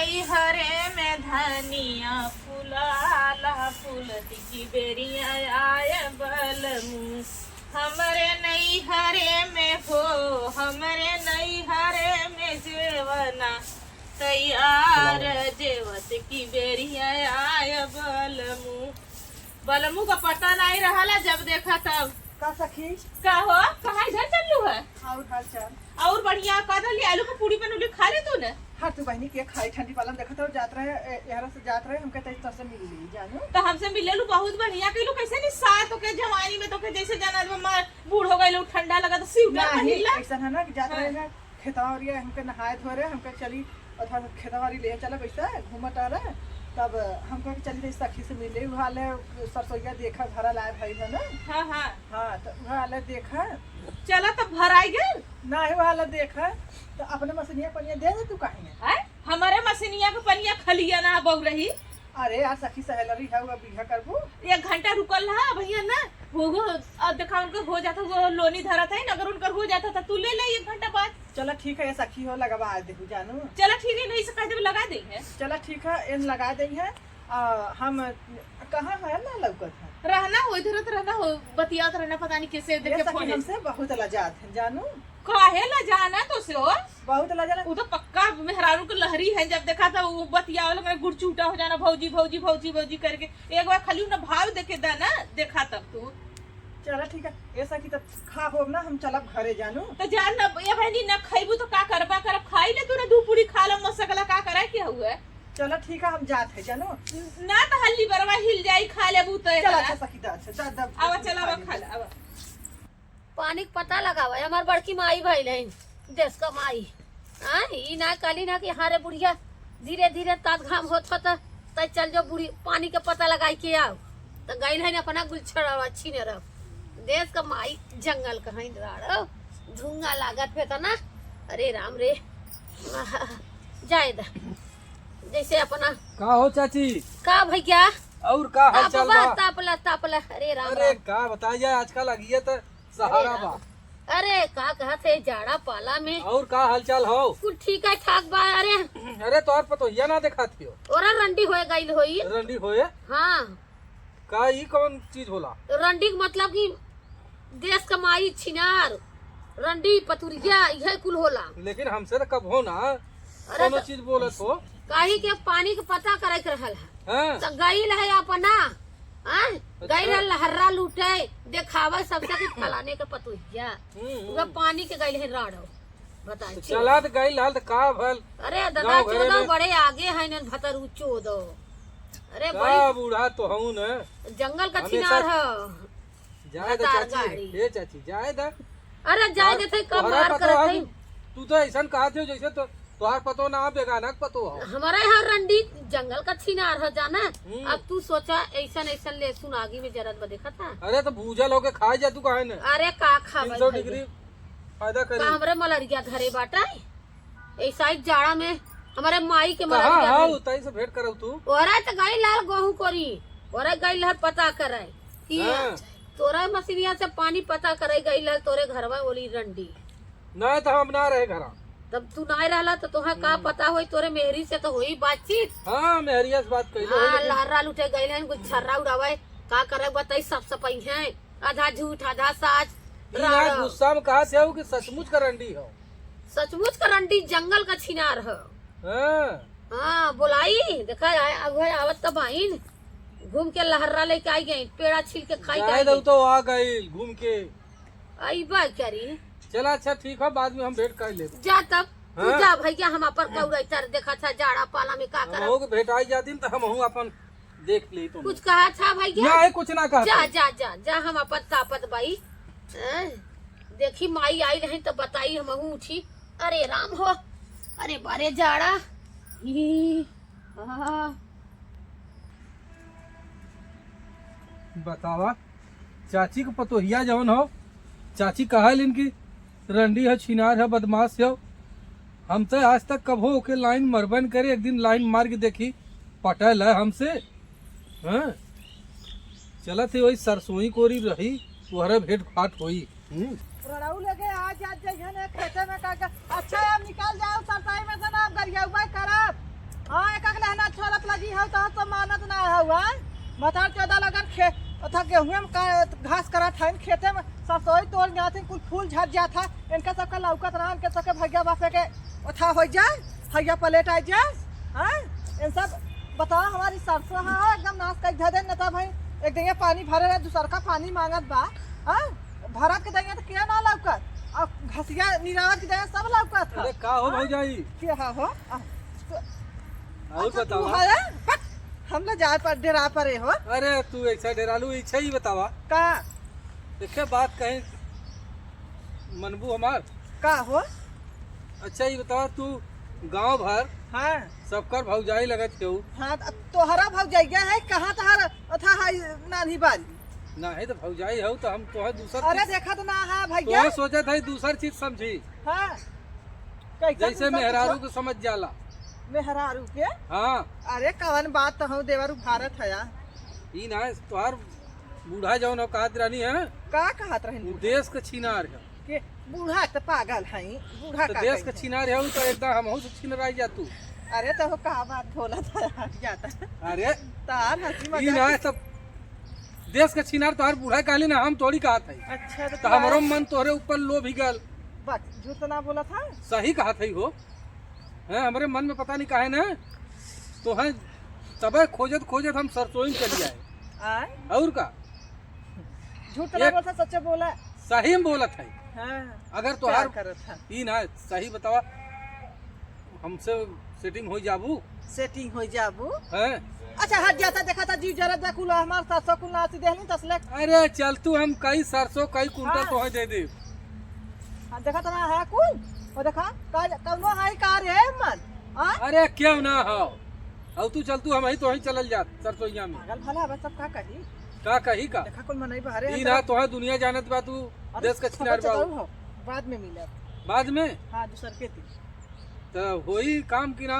नई हरे में धनिया फुलाला फूलती की बेरिया आय बलमू हमरे नई हरे में हो हमरे नई हरे में जेवना तैयार जेवत की बेरिया आय बलमू बलमू का पता नहीं रहा जब देखा तब का सखी का हो कहाँ इधर चलू है और हाल चाल और बढ़िया का दली आलू का पूरी बनूली खा ले तू ने हाँ तू बहनी के खाई ठंडी पालन देखा तो जात रहे यहाँ से जात रहे हमके तो से मिल ली जानू तो हमसे मिले लू बहुत बढ़िया कइलू कैसे नहीं साथ तो के जवानी में तो के जैसे जाना मार बूढ़ हो गइलू ठंडा लगा तो सिवटा पहिला ऐसा है ना कि जात रहे ना खेतवारी हमके नहाए धोए रहे हमके चली और थोड़ा खेतवारी ले चला कैसा घूमत आ रहे तब हमको चली रही सखी से मिले वाले सरसोईया देखा भरा लाए भाई है ना हाँ हाँ हाँ तो वाले देखा चला तो भराई गए ना ही वाला देखा तो अपने मशीनिया पनिया दे दे तू कहीं है हमारे मशीनिया के पनिया खलिया ना बहु रही अरे यार सखी सहेलरी है वो बीघा करबू 1 घंटा रुकल रहा भैया ना होगो अब देखा उनका हो जाता वो लोनी धरा था अगर उनका हो जाता था तू ले ले 1 घंटा बाद चला ठीक है सखी हो लगवा देखू जानू चला ठीक है नहीं से कहते लगा दे है चला ठीक है इन लगा दी है हम कहाँ है ना लौकत है रहना हो इधर रहना हो बतियात रहना पता नहीं कैसे देखे फोन हमसे बहुत लजात है जानू काहे ला जाना तो से हो बहुत लजाना वो तो पक्का मेहरारू की लहरी है जब देखा था वो बतिया वाला मेरा गुड़ चूटा हो जाना भौजी भौजी भौजी भौजी करके एक बार खाली ना भाव देखे दा ना देखा तब तू चला ठीक है ऐसा की तब खा हो ना हम चलब घरे जानू तो जान ना ये भाई ना खइबू तो का करबा करब खाई ले तू ना 2 पूरी खा ल मसकला का करे क्या हुआ चलो ठीक है हम जात है जानू ना तो हल्ली बरवा हिल जाई खा लेबू तो चला अच्छा सखी दा अच्छा जा आवा चला आवा खा ले आवा पानी के पता लगावा हमार बड़की माई भाई लेन देश का माई हाँ ई ना काली ना कि हारे बुढ़िया धीरे धीरे तात घाम होत होता तय चल जो बुढ़ी पानी के पता लगाई के आओ तो गई है अपना गुलछड़ अच्छी न रहो देश का माई जंगल कहीं राड़ो धुआं लागत पे था ना अरे राम रे जाए दा जैसे अपना का हो चाची का भैया और का हाल चाल बा तापला तापला अरे राम अरे का बताइए आजकल लगी तो सहारा बा अरे का कहते जाड़ा पाला में और का हाल चाल हो कुछ ठीक है ठाक बा अरे अरे तोर पतोहिया ना देखा थी ओरा रंडी होए गई होई रंडी होए हाँ का ई कौन चीज होला रंडी के मतलब कि देश कमाई छिनार रंडी पतुरिया यह कुल होला लेकिन हमसे तो कब हो ना अरे कोनो चीज बोलत हो काहे के पानी के पता करे के रहल है हैं तो गईल है अपना गईल है लहर्रा लूटे देखावा सबसे कि फलाने के पतुरिया वह पानी के गईल है राड़ो बताइए चला तो गई लाल तो का भल अरे दादा गाँव घरे चोदो में- बड़े आगे है न भतर चोदो अरे का बड़ी बूढ़ा तो हूं न जंगल का हमेशा- छिनार है जाए दा हतार चाची गाड़ी। ए चाची जाए दा अरे जाए देते कब तोहरा मार पतो करत है, है तू तो ऐसा कहा थे जैसे तो तोहार पतो ना बेगाना के पतो हो हमारा यहाँ रंडी जंगल का छिनार है जाना हम्म। अब तू सोचा ऐसा ऐसा लहसुन आगी में जरत में देखा था अरे तो भूजल होके खाए जा तू काहे न अरे का खावे 300 डिग्री फायदा का करी हमरे मलरिया धरे बाटा ऐसा ही जाड़ा में हमारे माई के कहाँ मलरिया हाँ धरे। उताई से भेंट करौ तू ओरा तो गई लाल गेहूं करी ओरा गई लहर पता करे कि हाँ। तोरा मशीनिया से पानी पता करे गई लहर तोरे घरवा ओली रंडी नहीं तो हम ना रहे घरा तब तू नहीं रहला तो तुहा का पता होई तोरे मेहरी से तो होई बातचीत हाँ मेहरिया से बात कही हाँ लहरा लुटे गई है कुछ छर्रा उड़ावे का करे बताई सब सफाई है आधा झूठ आधा साच राड़ा। गुस्सा में कहा थे कि सचमुच करंडी हो सचमुच करंडी जंगल का छिनार है हाँ हाँ बोलाई देखा अगुए आवत तो बाइन घूम के लहर्रा लेके आई गई पेड़ा छील के खाई जाए दो गई तो आ गई घूम के आई बा करी चला अच्छा ठीक है बाद में हम भेंट कर ले जा तब तू हाँ। जा भैया हम अपन कौरैतर देखा था जाड़ा पाला में का कर हो के भेंट आई जाती तो हम हूँ अपन देख ली तुम कुछ कहा था भैया ना कुछ ना कहा जा जा जा जा हम अपन तापत बाई हैं? देखी माई आई रही तो बताई हम उठी अरे राम हो अरे बारे जाड़ा ही, हाँ। बतावा चाची को पतोहिया जवन हो चाची कहा इनकी रंडी है छिनार है बदमाश है हम तो आज तक कब हो के लाइन मरबन करे एक दिन लाइन मार के देखी पटल है हमसे हाँ चला थे वही सरसोई कोरी रही तुहरा भेंट फाट हुई रड़ाऊ लगे आज आज जइहन खेते में का अच्छा हम निकाल जाओ सरताई में से ना गरियाउबा करब हां बतार चौदह लगन खे अथा गेहूं में का घास करा था खेते में सरसोई तोड़ गया थे कुल फूल झड़ जा था इनका सबका लौकत रहा इनके सबके भैया बापे के अथा हो जाए भैया पलेट आ जाए हाँ इन सब बताओ हमारी सरसों हाँ एकदम नाश कर धे दे न था भाई एक दिन पानी भरे रहे दूसर का पानी मांगत बा हाँ भरत के देंगे तो क्या ना लौकत और घसिया निरावत के देंगे सब लौकत अरे का हो भौजाई क्या हो और बतावा हम लोग जाए पर डेरा परे हो अरे तू ऐसा डेरालू इच्छा ही बतावा का देखे बात कहीं मनबू हमार का हो अच्छा ये बतावा तू गांव भर हाँ सबकर भौजाई लगत हो हाँ तोहरा भौजाइया है कहाँ तोहरा अथा है नानी बाली ना है तो भौजाई हो तो हम तो दूसर अरे देखा तो ना है भैया तो सोचा था दूसर चीज समझी हाँ कैसे जैसे मेहरारू को समझ जाला मेहरारू के हाँ अरे कवन बात तो हूँ देवरू भारत है यार ई ना तुहार बूढ़ा जौन हो कहत रानी है का कहत रही उ देश के छिनार है के बूढ़ा तो पागल है बूढ़ा तो का देश के कही? छिनार है तो एकदम हमहू से छिनराई जा तू अरे तो वो कहा बात बोला था हट जाता अरे तार हंसी ई ना मजाक सब देश के छिनार तुहार बूढ़ा कहली ना हम थोड़ी कहत है अच्छा तो हमारो मन तोहरे ऊपर लोभ ही गल बस झूठ तो ना बोला था सही कहत है हो हैं हमारे मन में पता नहीं काहे ना तो है तबे खोजत खोजत हम सरसोई में चली आए आए और का झूठ तो ना एक- बोला था सच्चा बोला सही में बोलत है हाँ अगर प्यार तुहार करत था ई ना सही बतावा हमसे सेटिंग हो जाबू सेटिंग हो जाबू हैं अच्छा हट जाता देखा था जीव जरा कुल हमार सरसों कुल नाची देहनी तसले अरे चल तू हम कई सरसों कई कुंटल हाँ। तो है दे दे देखा तो ना है कुल वो देखा कौनो है कार है मन हाँ अरे क्यों ना हो अब तू चल तू हम ही तो ही चलल जात सरसोईया में पागल भला बस सब का कही का कही का देखा कुल मनई बहरे ई ना तो है दुनिया जानत बा तू देश का छिनार बा हो बाद में मिले बाद में हाँ दूसर के थी तो होई काम की ना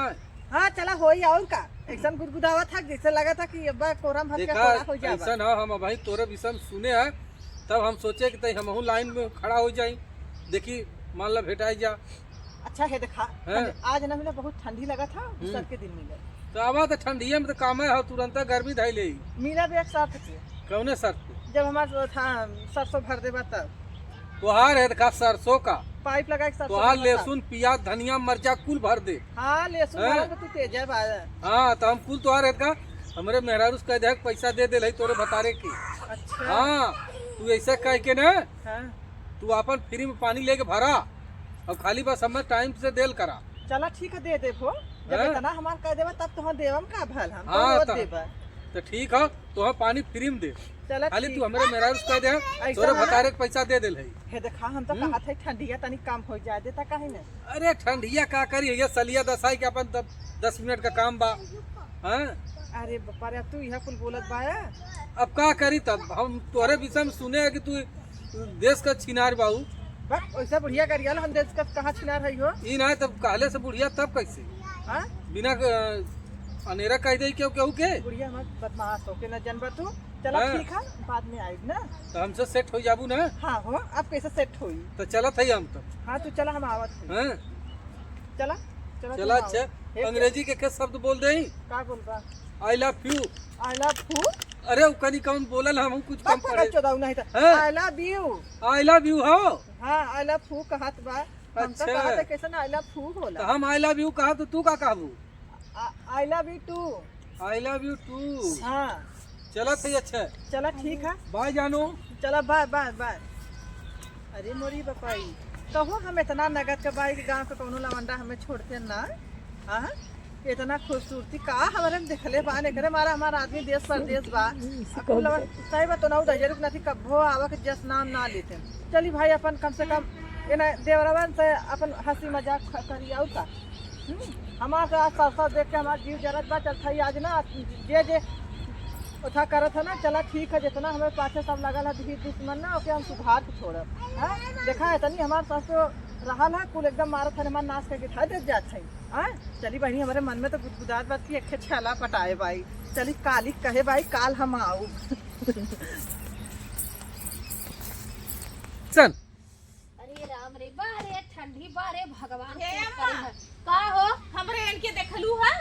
हाँ चला होई और का एकदम गुदगुदावा था जैसे लगा था कि अब कोरम भर के देखा कोरा हो जाएगा ऐसा ना हम भाई तोरे विषय में सुने है तब हम सोचे कि तई हमहू लाइन में खड़ा हो जाई देखी मान ला भेटाई जा अच्छा है देखा हैं? आज ना मिला बहुत ठंडी लगा था दूसर के दिन मिले तो आवा तो ठंडिया में तो काम है तुरंत गर्मी धाई ले मिला भी एक साथ थे कौने शर्त पे जब हमारा था सरसों भर देवा तब तुहार है देखा सरसों का पाइप लगा के सरसों तुहार भरता। लहसुन प्याज धनिया मरचा कुल भर दे हाँ लहसुन हैं? भरा तो तू तेज है बाजा हाँ तो हम कुल तुहार है का हमरे मेहरारू कह दे पैसा दे दे तोरे बतारे की अच्छा हाँ तू ऐसा कह के ना हाँ तू अपन फ्री में पानी लेके भरा और खाली बस हमें टाइम से देल करा चला ठीक है दे देबो जब हैं? इतना हमार कह देवा तब तो देवम का भल हम हाँ, तो तो- देबा तो ठीक है तो हम पानी फ्री में दे चला खाली ठीक तू हमारे मेहरारू कह दे तोरे ना? बतारे के पैसा दे दिल है है देखा हम तो कहा थे ठंडिया तनी काम हो जाए देता काहे ना अरे ठंडिया का करी ये सलिया दसाई के अपन 10 मिनट का काम बा हाँ अरे बापा रे तू यह कुल बोलत बाया अब का करी तब हम तोरे विषय में सुने है कि तू देश का छिनार बाबू बस वैसा बढ़िया करिया हम देश का कहाँ छिनार है हो ई ना तब कहले से बुढ़िया तब कैसे हाँ बिना अनेरा कह दे क्यों केहू के बुढ़िया मत बदमाश हो के न जनबा तू चला हैं? ठीक है बाद में आएग ना तो हमसे सेट हो जाबू ना हाँ हो अब कैसे सेट होई तो चलत है हम तो हाँ तू चला हम आवत हई। हैं चला चला चला अच्छा अंग्रेजी के क्या शब्द बोल दे का बोल बा आई love you I love you अरे उ कनी कौन बोलल हम कुछ कम बाप का पड़े चोदाऊ नहीं था हैं? आई love you I love you हो हाँ आई लव यू कहत बा हम तो अच्छा। कहत है कैसे ना आई लव यू तो होला हम आई लव यू कहा तो तू का कहबू I love you too I love you too हाँ चलत है अच्छा चला ठीक है बाय जानो चला बाय बाय बाय अरे मोरी बपाई कहो हम इतना नगद के बाई गांव के कौनो लवंडा हमें छोड़ते ना हाँ इतना खूबसूरती का हमारे में देखले बा ने करे मारा हमारा आदमी देश परदेश बा सही बात तो ना उधर रुक नहीं कभो आवा के जस नाम ना लेते चली भाई अपन कम से कम इना देवरवन से अपन हंसी मजाक करी आउ का हमारा आज सरसों देख के हमारा जीव जरत बा चल थई आज ना जे उठा करत है ना चला ठीक है जितना हमें पाछे सब लगल है दुश्मन ना ओके हम सुधार के छोड़ब हाँ देखा है तनी हमारे साथ तो रहा है कुल एकदम मारत है हमार नाश करके था देख जात है हाँ चली बहनी हमारे मन में तो गुदगुदात बात की एक छला पटाए भाई चली काली कहे भाई काल हम आऊ चल अरे राम रे बारे ठंडी बारे भगवान हे के अम्मा। करे है। का हो हमरे इनके देखलू है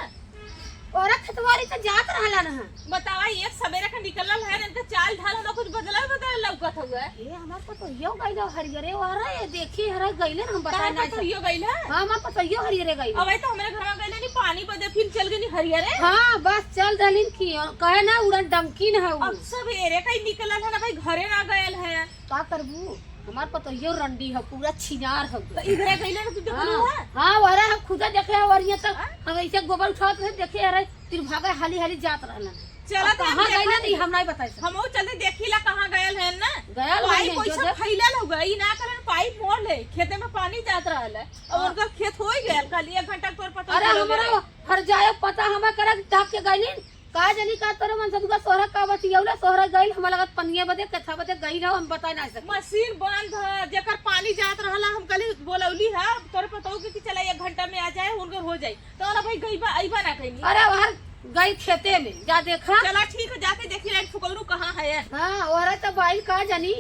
और खेतवारी तो जात रहला ना। बतावा एक सवेरे का निकलल है इनका चाल ढाल हमरा कुछ बदला लौकत हुआ है। ए हमार पतो यो गइलो हरियरे वाला ये देखी हरा गइले हम बता ना तो यो गइल है। हां हमार पतो यो हरियरे गइले। अब तो हमारे घर में गइल नहीं पानी बदे फिर चल गई हरियरे। हां बस चल दलिन की कहे ना उड़न डमकी न है अब सवेरे का ही निकलल है ना भाई घरे ना गइल है। का करबू हमार पतो यो रंडी है पूरा छिनार है। तो इधर गइल ना तू देखलू है। हां वरा हम खुदा देखे और ये तक हम ऐसे गोबर उठावत रहे देखे अरे तिर भागा हाली हाली जात रहला। चला कहां गइला नहीं हम नहीं बताई हम चलते देखिला कहां गइल है ना। गयल पाई नहीं कोई जो सब फैलल हो गई ना करन पाइप मोड़ ले खेते में पानी जात रहल है। और उनका खेत हो गइल कल 1 घंटा तोर पता। अरे हमरा हर जाए पता हमें करे ढक के गइलिन का जनी का तोरे मन सदुगा सोहरा का बतियौला सोहरा गइल हम लगत पनिया बदे कथा बदे गइल हो हम बता नहीं सके। मशीन बंद है जेकर पानी जात रहला हम कल बोलौली है तोरे पता हो कि चला 1 घंटा में आ जाए उनकर हो जाई। तो ना भाई गईबा आईबा ना कहीं। अरे वहां गई खेते में जा देखा। चला ठीक है जाके देखी लाइट फुकौरू कहां है। हां और तो भाई का जानी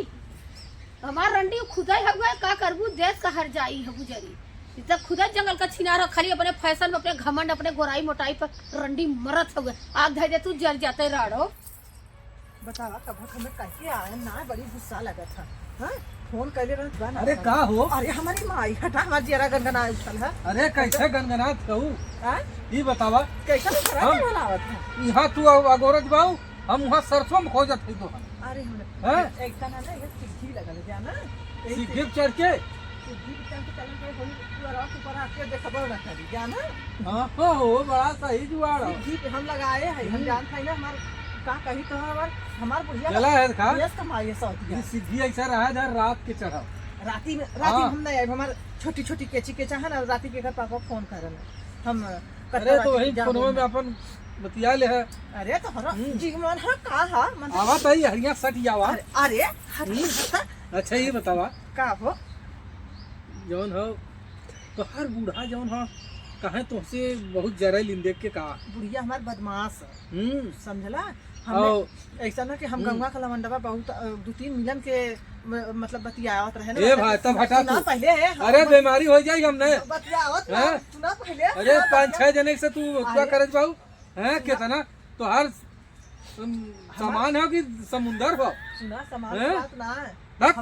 हमार रंडी खुदा हो गए का करबू देश का हर जाई है गुजरी इतना खुदा जंगल का छिनार खाली अपने फैशन में अपने घमंड अपने गोराई मोटाई पर रंडी मरत हो गए आग धै दे तू जल जाते राड़ो। बतावा कब हमें कैसे आए ना बड़ी गुस्सा लगा था। हां फोन कैले रहत बा ना। अरे का हो? अरे हमारी माई हटा हमार जरा गनगना उठल है। अरे कैसे गनगनात कहू हां ई बतावा। कैसा खराब हम- वाला आवत है। यहाँ तू अगोरत बाऊ हम वहाँ सरसों में खोजत है तो अरे हैं? हम एक तना ना ये सिद्धि लगल है जाना। सीधे चढ़ के सिद्धि चल के चलन के होई पूरा ऊपर आके देखबो ना करी जाना। हाँ हो बड़ा सही जुआड़ हो। सिद्धि पे हम लगाए हैं हम जानत है ना हमार का कही तो हमार बुढ़िया चला है खा यस कमाई सौत ये सीधी ऐसा रहा है रात के चढ़ा। राती में हाँ। हम नहीं आए हमार छोटी छोटी केची के चाहे ना राती के घर पापा फोन करन हम अरे तो वही फोनवा में अपन बतिया ले है। अरे तो हरा जीवन हा का हा मन आवा तई हरिया सट जावा। अरे हरी अच्छा ये बतावा का हो जौन हो तो हर बूढ़ा जौन हो कहे तुमसे बहुत जरा लिंदे के का। बुढ़िया हमार बदमाश समझला आओ। हम ऐसा ना कि हम गंगा का लवंडवा बहुत 2-3 मिलन के मतलब बतियावत रहे ना। ए भाई तब हटा सुना तू। पहले अरे बीमारी हो जाएगी हमने। बतियावत हैं? सुना पहले अरे 5-6 जने से तू क्या करत बाऊ हैं कितना तो हर सामान हो कि समुंदर हो सुना समाज हैं? बात ना है धक।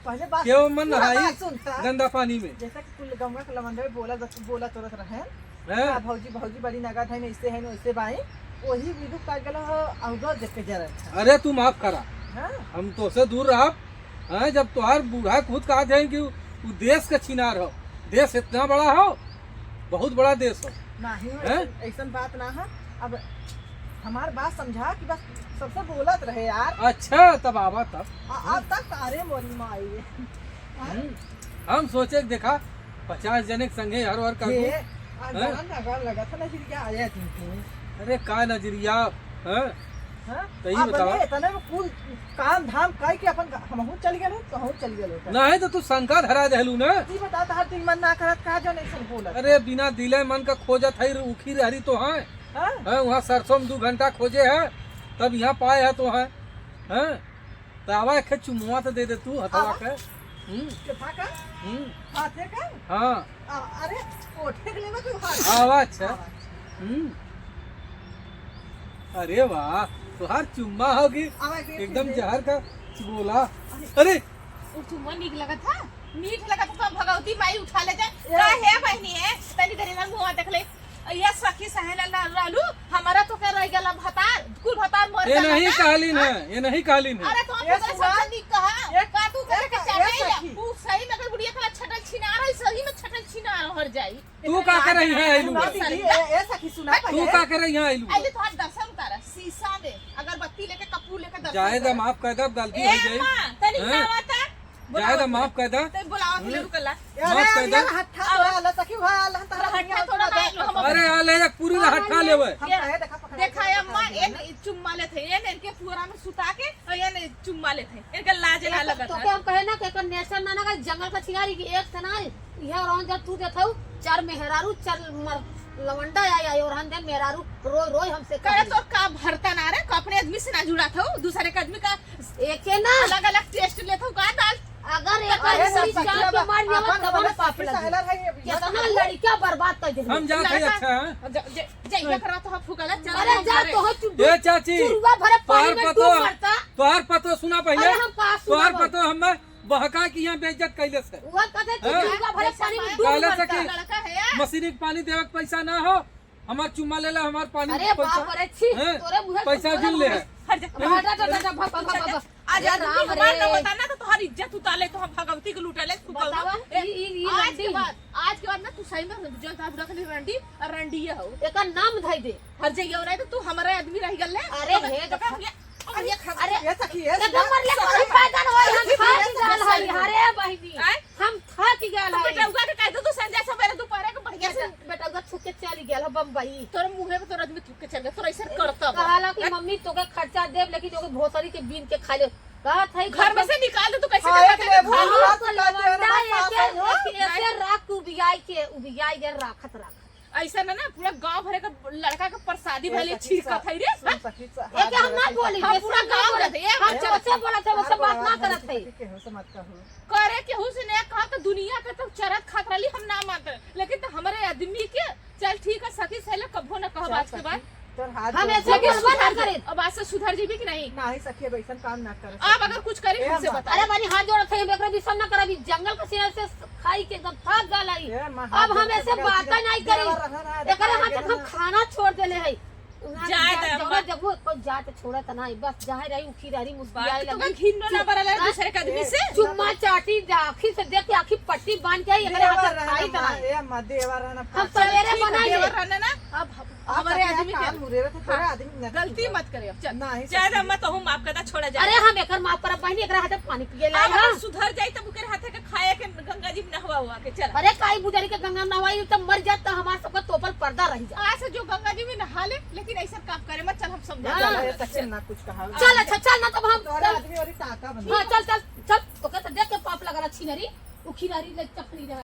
पहले बात क्यों मन पूरा नहाई बात सुनता। गंदा पानी में जैसा कि तू गंगा के लवंडवा बोला तुरंत रहे हैं? हाँ, भौजी भौजी बड़ी नगद है ऐसे है वैसे बाई वही विदुक का गला औदो देख के जरा अरे तू माफ करा हां हम तो से दूर रहा हैं जब तुहार बूढ़ा खुद कहा जाए कि वो देश का छिनार हो। देश इतना बड़ा हो बहुत बड़ा देश हो। नहीं हैं? ऐसा बात ना है। अब हमार बात समझा कि बस सबसे बोलत रहे यार। अच्छा तब आवा तब अब तक तारे मोरी माई हम सोचे कि देखा 50 जने के संगे हर हर ये कर नगर लगा था ना फिर क्या आया तुमको अरे का नजरिया हैं? हां तो ये बतावा। इतने में कुल काम धाम काई के अपन हमहु चल गेलो तो हम चल गेलो नहीं तो तू शंका धरा देलू ना। ई बता हर दिन मन ना करत का जो नहीं सन बोलत। अरे बिना दिले मन का खोजत है उखी हरी तो है हां हैं? वहाँ सरसों में 2 घंटा खोजे है तब यहाँ पाए है तो है हैं? तो आवा एक चुमुआ तो दे दे तू हथवा के। कितना का हम्म, हाथे का हाँ अरे कोठे के लेवा तू हाथ आवा अच्छा। अरे वाह तुहार चुम्मा होगी एकदम जहर का बोला। अरे वो चुम्मा नीक लगा था मीठ लगा तो भगवती माई उठा ले जाए का है बहनी है तनी तनी ना मुंह देख ले ये सखी सहेला लालू हमारा तो क्या रह गया भतार कुल भतार मर ये गया नहीं ना। कालीन है ये नहीं कालीन है। अरे तो ये हम सुना। सबसे नीक कहा का तू करे के ये चाहे सखी। तू सही में अगर बुढ़िया कला छटल छिनार है सही में छटल छिनार हर जाई तू का कर रही है आइलू सुना दीदी ऐसा की सुना तू पहले का कर रही है आइलू आइले तो हाथ दर्शन उतारा शीशा में अगरबत्ती लेके कपूर लेके दर्शन जायदा उतारा। माफ कर दे गलती ए हो गई मां तनी हैं? का बता जायदा माफ कर दे। ते बुलावा के लिए रुकला अरे माफ कर दे। अरे हट्ठा तोरा ला सखी वाला तारा हट्ठा थोड़ा ना हम अरे आ ले जा पूरी हट्ठा लेवे। हम कहे देखा पकड़ देखा ये अम्मा ये चुम्मा ले थे ये इनके पूरा में सुता के और ये चुम्मा ले थे इनका लाज ना लगा तो था क्या हम कहे ना कि नेशनल ना ना जंगल का छिनारी की एक तना यह रौन जब तू देखौ 4 मेहरारू 4 लवंडा आया और हम देन मेहरारू रोय रोय हमसे करे तो का भरता ना रे का अपने आदमी से ना जुड़ा था दूसरे के आदमी का एक ना अलग अलग टेस्ट लेता का डाल अगर एक अरे आदमी सब चाप के मार दिया अपन तो अपन पाप पापी लगे सहला है ये कितना लड़की क्या बर्बाद कर दे हम जाते हैं अच्छा हैं जइया करा तो हम फुकला चल अरे जा तो हो ए चाची चुरुआ भरे पानी तोहार में पतो डूब मरता तोहार पतो सुना पहले अरे हम का तोहार सुना पतो हमें बहका की यहाँ बेइज्जत कैले से वो कहते चुरुआ भरे पानी में डूब कहले से मरता कि लड़का है मशीनी के पानी देवे के पैसा ना हो हमार चुम्मा लेला हमार पानी अरे के बाप पैसा रे छी हैं? तोरे मुहे पैसा गिन ले है हट जा आज अरे राम हमार रे ना होता ना तो तुम्हारी इज्जत उताले तो हम भगवती के लूटले बतावा ई आज के रंडी बाद ना तू सही में जो दाद रख ले रंडी और रंडी हो एकर नाम धई दे हर जगह हो रहा है तो तू हमारा आदमी रह गल अरे हे अरे ये सखी ये एकदम मरले कोई फायदा न होई हम थक गल हई अरे बहिनी हम थक गल हई बेटा उगा के कह दो तू संजय सवेरे दोपहर के बढ़िया से बेटा उगा छुप के चली गेल बम्बई तोरे मुंहे पे तोर आदमी थूक के चल गया तोर ऐसा करता कहला कि मम्मी तोके खर्चा देब लेकिन तोके भोसरी के बीन के खा ले कहत है घर में से निकाल दे तू कैसे हाँ, करता है? एक ले हाँ, भूल बात तो बता दे लवंडा रहा ऐसे राख उबियाई के राखत ऐसा ना पूरा गांव भरे का लड़का का प्रसादी भले छिड़का था रे सखी एके हम ना बोली हम पूरा गांव बोलत है हम चोचे बोलत है वो सब बात ना करत है मत कहो करे के हुस ने कहा तो दुनिया के तो चरत खात रही हम ना मानते लेकिन तो हमारे आदमी के चल ठीक है सखी सहेला कभो ना कहो बात के बाद तोर हाथ हम जोड़- ऐसे बोलबा ना करे अब आज से सुधर जीबी कि नहीं नाही सखी वैसन काम ना कर आप अगर कुछ करी हमसे बता अरे बानी हाथ जोड़त है एकरा भी सब ना करबी जंगल के सिर से खाई के एकदम थक गल हई अब हम ऐसे बात नहीं करी एकरे हाथ हम खाना छोड़ देले है जाए दे जगह जगह को जात छोड़त नहीं बस जाए रही उखी रही मुस्कुराए तो लगी घिन्नो ना बरला दूसरे के आदमी से चुम्मा चाटी आखी से देख के आखी पट्टी बांध के एकरे हाथ खाई तना हम सवेरे बनाई देवर दे रहना ना अब हमारे आदमी के गलती मत करे अब चल नहीं, ज्यादा मत हो माफ करता छोड़ा जाए अरे हम एकर माफ करब बहनी एकरा हाथे पानी पिए लाई अब हां अगर सुधर जाई तब ओकर हाथे के खाए के गंगा जी में नहवा हुआ के चल अरे काई बुझारी के गंगा में नहाई त मर जात त हमार सब तोपल पर्दा रह जा आज से जो गंगा जी में नहा ले लेकिन ऐसा काम करे मत चल हम समझा हाँ। ना कुछ कहा चल अच्छा चल ना तब हम तोरा आदमी और ताका बन हां चल चल चल तो कहते देख के पाप लगल छिनरी उखी रही ले चपली रह